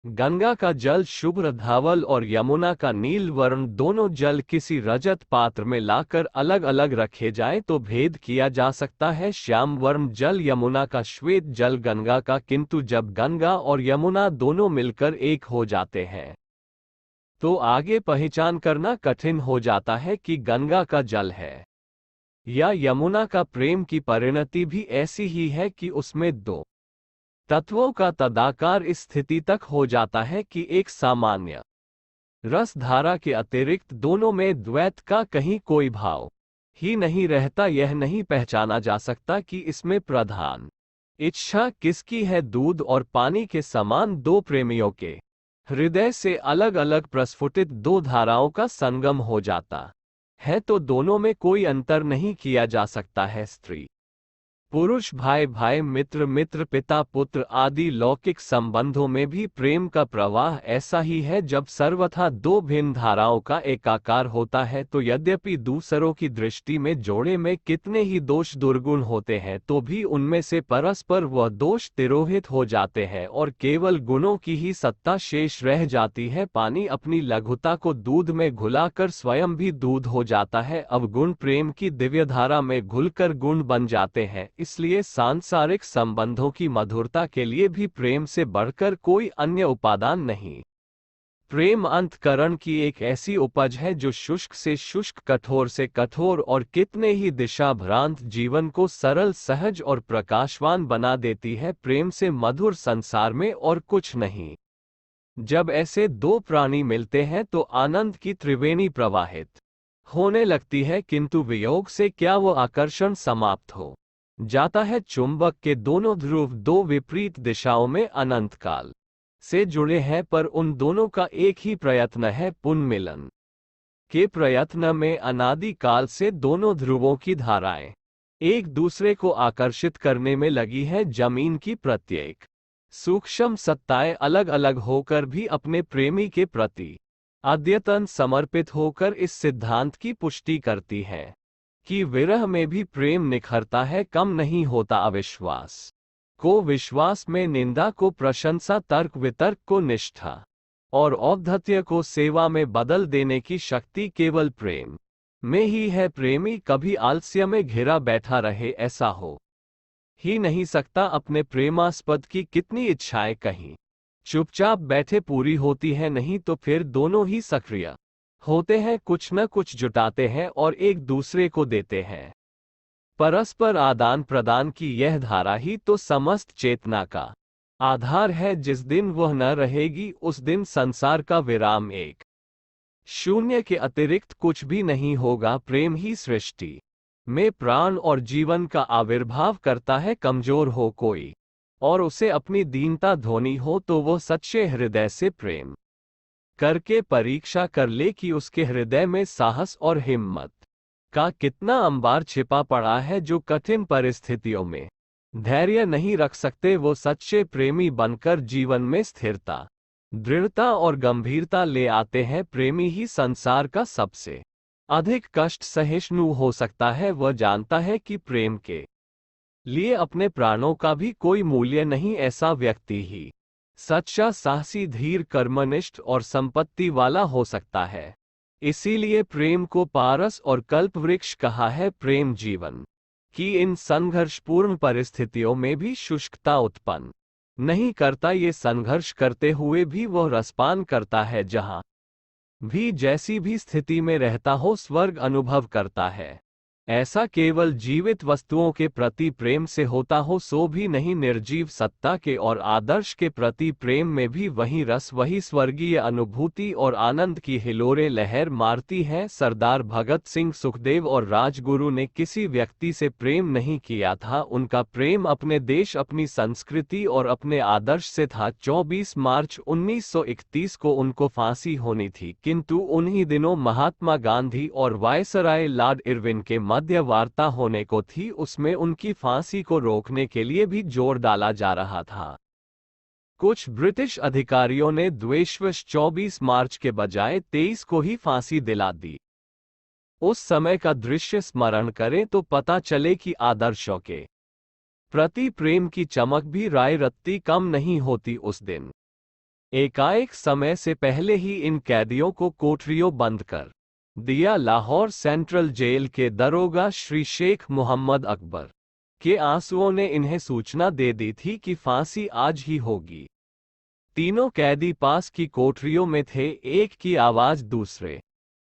गंगा का जल शुभ्र धवल और यमुना का नील वर्ण दोनों जल किसी रजत पात्र में लाकर अलग अलग रखे जाए तो भेद किया जा सकता है। श्याम वर्ण जल यमुना का, श्वेत जल गंगा का, किंतु जब गंगा और यमुना दोनों मिलकर एक हो जाते हैं तो आगे पहचान करना कठिन हो जाता है कि गंगा का जल है या यमुना का। प्रेम की परिणति भी ऐसी ही है कि उसमें दो तत्वों का तदाकार इस स्थिति तक हो जाता है कि एक सामान्य रस धारा के अतिरिक्त दोनों में द्वैत का कहीं कोई भाव ही नहीं रहता। यह नहीं पहचाना जा सकता कि इसमें प्रधान इच्छा किसकी है। दूध और पानी के समान दो प्रेमियों के हृदय से अलग अलग प्रस्फुटित दो धाराओं का संगम हो जाता है तो दोनों में कोई अंतर नहीं किया जा सकता है। स्त्री पुरुष, भाई भाई, मित्र मित्र, पिता पुत्र आदि लौकिक संबंधों में भी प्रेम का प्रवाह ऐसा ही है। जब सर्वथा दो भिन्न धाराओं का एकाकार होता है तो यद्यपि दूसरों की दृष्टि में जोड़े में कितने ही दोष दुर्गुण होते हैं तो भी उनमें से परस्पर वह दोष तिरोहित हो जाते हैं और केवल गुणों की ही सत्ता शेष रह जाती है। पानी अपनी लघुता को दूध में घुलाकर स्वयं भी दूध हो जाता है। अवगुण प्रेम की दिव्यधारा में घुलकर गुण बन जाते हैं। इसलिए सांसारिक संबंधों की मधुरता के लिए भी प्रेम से बढ़कर कोई अन्य उपादान नहीं। प्रेम अंतःकरण की एक ऐसी उपज है जो शुष्क से शुष्क, कठोर से कठोर और कितने ही दिशा भ्रांत जीवन को सरल, सहज और प्रकाशवान बना देती है। प्रेम से मधुर संसार में और कुछ नहीं। जब ऐसे दो प्राणी मिलते हैं तो आनंद की त्रिवेणी प्रवाहित होने लगती है, किंतु वियोग से क्या वो आकर्षण समाप्त हो जाता है। चुंबक के दोनों ध्रुव दो विपरीत दिशाओं में अनंत काल से जुड़े हैं, पर उन दोनों का एक ही प्रयत्न है, पुनर्मिलन के प्रयत्न में अनादि काल से दोनों ध्रुवों की धाराएं एक दूसरे को आकर्षित करने में लगी है। जमीन की प्रत्येक सूक्ष्म सत्ताएं अलग अलग होकर भी अपने प्रेमी के प्रति अद्यतन समर्पित होकर इस सिद्धांत की पुष्टि करती हैं कि विरह में भी प्रेम निखरता है, कम नहीं होता। अविश्वास को विश्वास में, निंदा को प्रशंसा, तर्क वितर्क को निष्ठा और औद्धत्य को सेवा में बदल देने की शक्ति केवल प्रेम में ही है। प्रेमी कभी आलस्य में घिरा बैठा रहे ऐसा हो ही नहीं सकता। अपने प्रेमास्पद की कितनी इच्छाएं कहीं चुपचाप बैठे पूरी होती है, नहीं तो फिर दोनों ही सक्रिय होते हैं, कुछ न कुछ जुटाते हैं और एक दूसरे को देते हैं। परस्पर आदान प्रदान की यह धारा ही तो समस्त चेतना का आधार है। जिस दिन वह न रहेगी उस दिन संसार का विराम एक शून्य के अतिरिक्त कुछ भी नहीं होगा। प्रेम ही सृष्टि में प्राण और जीवन का आविर्भाव करता है। कमजोर हो कोई और उसे अपनी दीनता ध्वनि हो तो वह सच्चे हृदय से प्रेम करके परीक्षा कर ले कि उसके हृदय में साहस और हिम्मत का कितना अंबार छिपा पड़ा है। जो कठिन परिस्थितियों में धैर्य नहीं रख सकते वो सच्चे प्रेमी बनकर जीवन में स्थिरता, दृढ़ता और गंभीरता ले आते हैं। प्रेमी ही संसार का सबसे अधिक कष्ट सहिष्णु हो सकता है। वह जानता है कि प्रेम के लिए अपने प्राणों का भी कोई मूल्य नहीं। ऐसा व्यक्ति ही सच्चा, साहसी, धीर, कर्मनिष्ठ और संपत्ति वाला हो सकता है। इसीलिए प्रेम को पारस और कल्पवृक्ष कहा है। प्रेम जीवन की इन संघर्षपूर्ण परिस्थितियों में भी शुष्कता उत्पन्न नहीं करता। ये संघर्ष करते हुए भी वह रसपान करता है। जहां भी जैसी भी स्थिति में रहता हो स्वर्ग अनुभव करता है। ऐसा केवल जीवित वस्तुओं के प्रति प्रेम से होता हो सो भी नहीं। निर्जीव सत्ता के और आदर्श के प्रति प्रेम में भी वही रस, वही स्वर्गीय अनुभूति और आनंद की हिलोरें लहर मारती हैं। सरदार भगत सिंह, सुखदेव और राजगुरु ने किसी व्यक्ति से प्रेम नहीं किया था। उनका प्रेम अपने देश, अपनी संस्कृति और अपने आदर्श से था। 24 मार्च 1931 को उनको फांसी होनी थी, किंतु उन्हीं दिनों महात्मा गांधी और वायसराय लॉर्ड इरविन के मध्य वार्ता होने को थी। उसमें उनकी फांसी को रोकने के लिए भी जोर डाला जा रहा था। कुछ ब्रिटिश अधिकारियों ने द्वेषवश 24 मार्च के बजाय 23 को ही फांसी दिला दी। उस समय का दृश्य स्मरण करें तो पता चले कि आदर्शों के प्रति प्रेम की चमक भी राय रत्ती कम नहीं होती उस दिन। एकाएक समय से पहले ही इन कैदियों को कोठरियों बंद कर दिया। लाहौर सेंट्रल जेल के दरोगा श्री शेख मोहम्मद अकबर के आंसुओं ने इन्हें सूचना दे दी थी कि फांसी आज ही होगी। तीनों कैदी पास की कोठरियों में थे, एक की आवाज दूसरे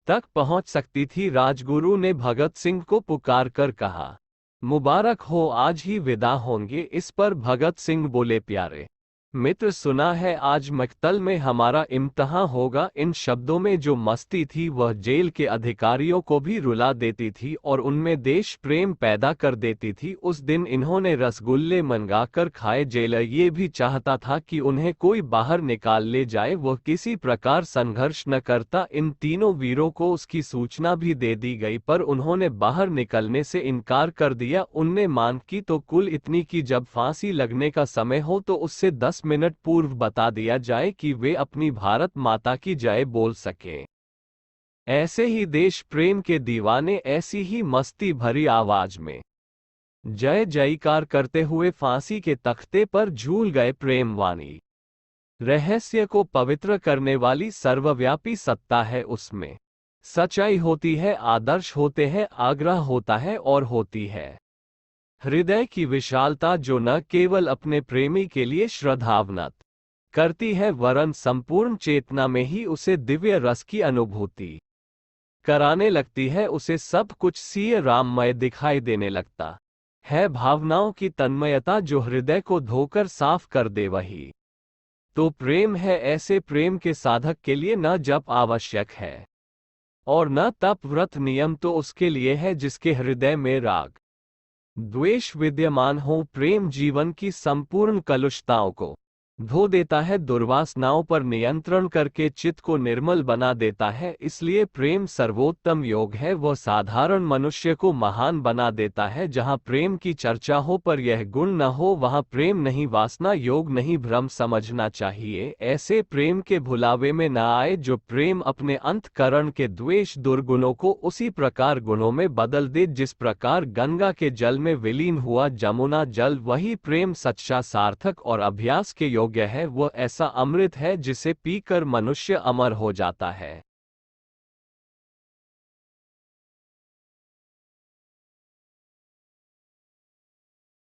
तक पहुंच सकती थी। राजगुरु ने भगत सिंह को पुकार कर कहा, मुबारक हो, आज ही विदा होंगे। इस पर भगत सिंह बोले, प्यारे मित्र, सुना है आज मकतल में हमारा इम्तहान होगा। इन शब्दों में जो मस्ती थी वह जेल के अधिकारियों को भी रुला देती थी और उनमें देश प्रेम पैदा कर देती थी। उस दिन इन्होंने रसगुल्ले मंगाकर खाए। जेलर ये भी चाहता था कि उन्हें कोई बाहर निकाल ले जाए, वह किसी प्रकार संघर्ष न करता। इन तीनों वीरों को उसकी सूचना भी दे दी गई, पर उन्होंने बाहर निकलने से इनकार कर दिया। उनने मांग की तो कुल इतनी कि जब फांसी लगने का समय हो तो उससे 10 मिनट पूर्व बता दिया जाए कि वे अपनी भारत माता की जय बोल सकें। ऐसे ही देश प्रेम के दीवाने ऐसी ही मस्ती भरी आवाज में जय जयकार करते हुए फांसी के तख्ते पर झूल गए। प्रेमवाणी रहस्य को पवित्र करने वाली सर्वव्यापी सत्ता है, उसमें सच्चाई होती है, आदर्श होते हैं, आग्रह होता है और होती है हृदय की विशालता, जो न केवल अपने प्रेमी के लिए श्रद्धावनत करती है वरन संपूर्ण चेतना में ही उसे दिव्य रस की अनुभूति कराने लगती है। उसे सब कुछ सिय राममय दिखाई देने लगता है। भावनाओं की तन्मयता जो हृदय को धोकर साफ कर दे, वही तो प्रेम है। ऐसे प्रेम के साधक के लिए न जप आवश्यक है और न तप व्रत नियम तो उसके लिए है जिसके हृदय में राग द्वेष विद्यमान हो। प्रेम जीवन की संपूर्ण कलुषताओं को धो देता है, दुर्वासनाओं पर नियंत्रण करके चित्त को निर्मल बना देता है। इसलिए प्रेम सर्वोत्तम योग है, वह साधारण मनुष्य को महान बना देता है। जहाँ प्रेम की चर्चा हो पर यह गुण न हो, वहाँ प्रेम नहीं, वासना, योग नहीं, भ्रम समझना चाहिए। ऐसे प्रेम के भुलावे में न आए जो प्रेम अपने अंतकरण के द्वेष दुर्गुणों को उसी प्रकार गुणों में बदल दे जिस प्रकार गंगा के जल में विलीन हुआ जमुना जल। वही प्रेम सच्चा, सार्थक और अभ्यास के योग्य है। वह ऐसा अमृत है जिसे पीकर मनुष्य अमर हो जाता है।